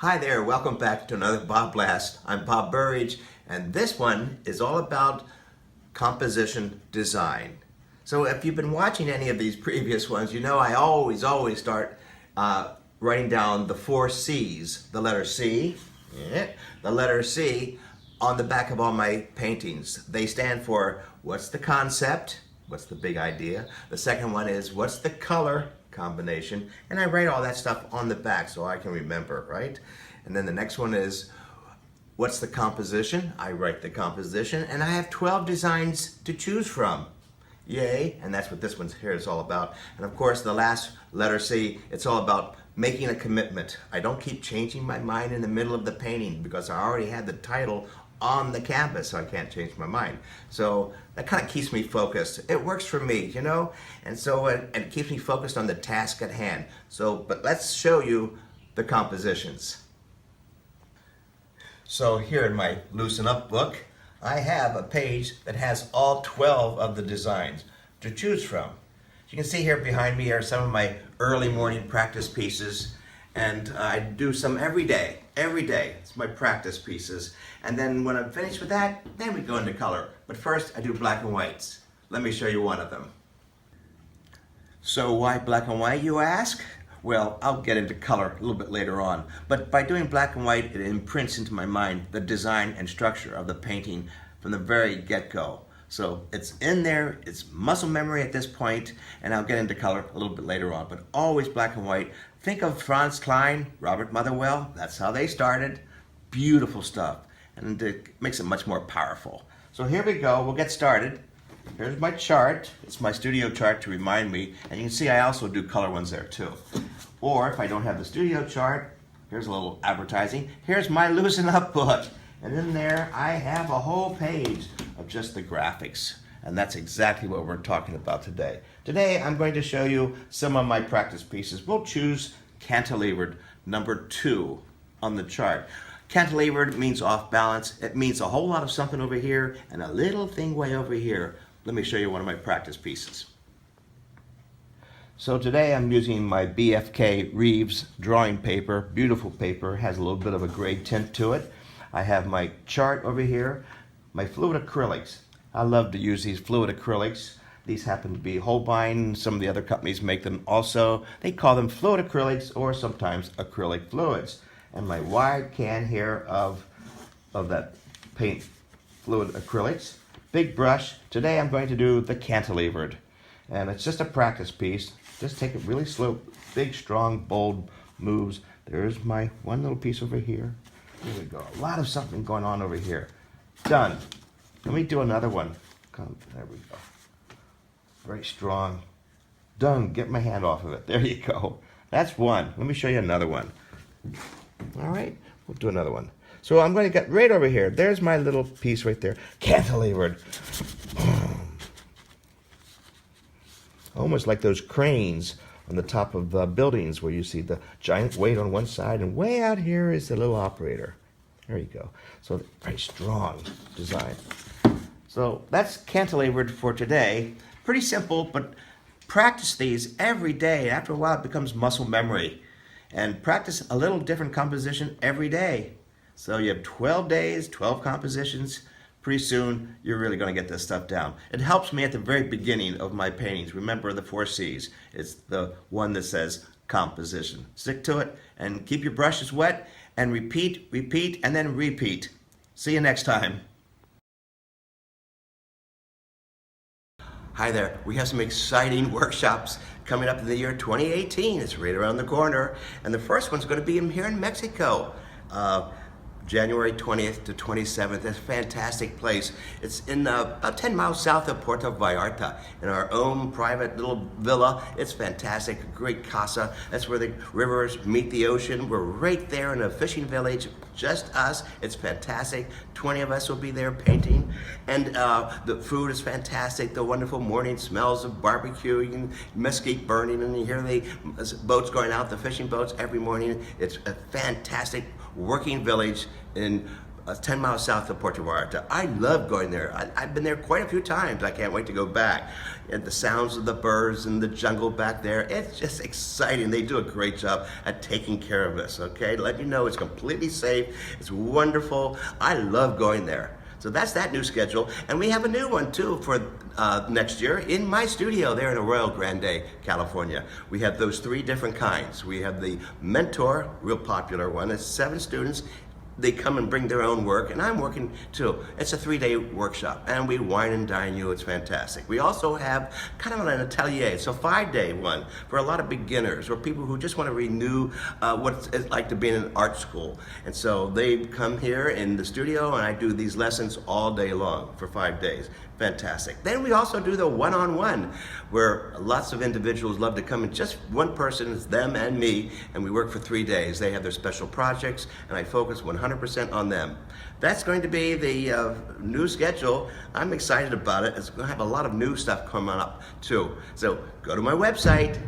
Hi there, welcome back to another BobBlast. I'm Bob Burridge, and this one is all about composition design. So if you've been watching any of these previous ones, you know I always start writing down the 4 C's. The letter C, the letter C on the back of all my paintings. They stand for what's the concept, what's the big idea. The second one is what's the color combination, and I write all that stuff on the back so I can remember, right? And then the next one is what's the composition. I write the composition, and I have 12 designs to choose from. Yay, and that's what this one here is all about. And of course the last letter C, it's all about making a commitment. I don't keep changing my mind in the middle of the painting because I already had the title on the canvas, so I can't change my mind. So that kind of keeps me focused. It works for me, you know, and so it keeps me focused on the task at hand. So, but let's show you the compositions. So here in my Loosen Up book, I have a page that has all 12 of the designs to choose from. You can see here behind me are some of my early morning practice pieces, and I do some every day. It's my practice pieces. And then when I'm finished with that, then we go into color. But first I do black and whites. Let me show you one of them. So why black and white, you ask? Well, I'll get into color a little bit later on. But by doing black and white, it imprints into my mind the design and structure of the painting from the very get-go. So it's in there, it's muscle memory at this point, and I'll get into color a little bit later on, but always black and white. Think of Franz, Kline, Robert Motherwell, that's how they started. Beautiful stuff, and it makes it much more powerful. So here we go, we'll get started. Here's my chart, it's my studio chart to remind me, and you can see I also do color ones there too. Or if I don't have the studio chart, here's a little advertising, here's my Loosen Up book. And in there, I have a whole page of just the graphics. And that's exactly what we're talking about today. Today, I'm going to show you some of my practice pieces. We'll choose cantilevered number 2 on the chart. Cantilevered means off balance. It means a whole lot of something over here and a little thing way over here. Let me show you one of my practice pieces. So today I'm using my BFK Reeves drawing paper. Beautiful paper, has a little bit of a gray tint to it. I have my chart over here, my fluid acrylics. I love to use these fluid acrylics. These happen to be Holbein. Some of the other companies make them also. They call them fluid acrylics or sometimes acrylic fluids. And my wide can here of that paint fluid acrylics. Big brush. Today I'm going to do the cantilevered. And it's just a practice piece. Just take it really slow. Big, strong, bold moves. There's my one little piece over here. Here we go. A lot of something going on over here. Done. Let me do another one. There we go. Very strong. Done. Get my hand off of it. There you go. That's one. Let me show you another one. All right. We'll do another one. So I'm going to get right over here. There's my little piece right there. Cantilevered. Almost like those cranes on the top of buildings where you see the giant weight on one side and way out here is the little operator. There you go. So very strong design. So that's cantilevered for today. Pretty simple, but practice these every day. After a while it becomes muscle memory. And practice a little different composition every day. So you have 12 days, 12 compositions. Pretty soon, you're really going to get this stuff down. It helps me at the very beginning of my paintings. Remember the 4 C's. It's the one that says composition. Stick to it and keep your brushes wet and repeat, repeat, and then repeat. See you next time. Hi there. We have some exciting workshops coming up in the year 2018. It's right around the corner. And the first one's going to be here in Mexico. January 20th to 27th. It's a fantastic place. It's in about 10 miles south of Puerto Vallarta in our own private little villa. It's fantastic, a great casa. That's where the rivers meet the ocean. We're right there in a fishing village, just us. It's fantastic. 20 of us will be there painting. And the food is fantastic. The wonderful morning smells of barbecue, you can mesquite burning, and you hear the boats going out, the fishing boats every morning. It's a fantastic working village in 10 miles south of Puerto Vallarta. I love going there. I've been there quite a few times. I can't wait to go back. And the sounds of the birds and the jungle back there, it's just exciting. They do a great job at taking care of us, okay? Let you know it's completely safe. It's wonderful. I love going there. So that's that new schedule. And we have a new one too for next year in my studio there in Arroyo Grande, California. We have those 3 different kinds. We have the Mentor, real popular one. It's 7 students. They come and bring their own work, and I'm working too. It's a 3-day workshop, and we wine and dine you. It's fantastic. We also have kind of an atelier. It's a 5-day one for a lot of beginners or people who just want to renew what it's like to be in an art school. And so they come here in the studio, and I do these lessons all day long for 5 days. Fantastic. Then we also do the one-on-one, where lots of individuals love to come and just one person, it's them and me, and we work for 3 days. They have their special projects, and I focus 100% on them. That's going to be the new schedule. I'm excited about it. It's going to have a lot of new stuff coming up too. So go to my website,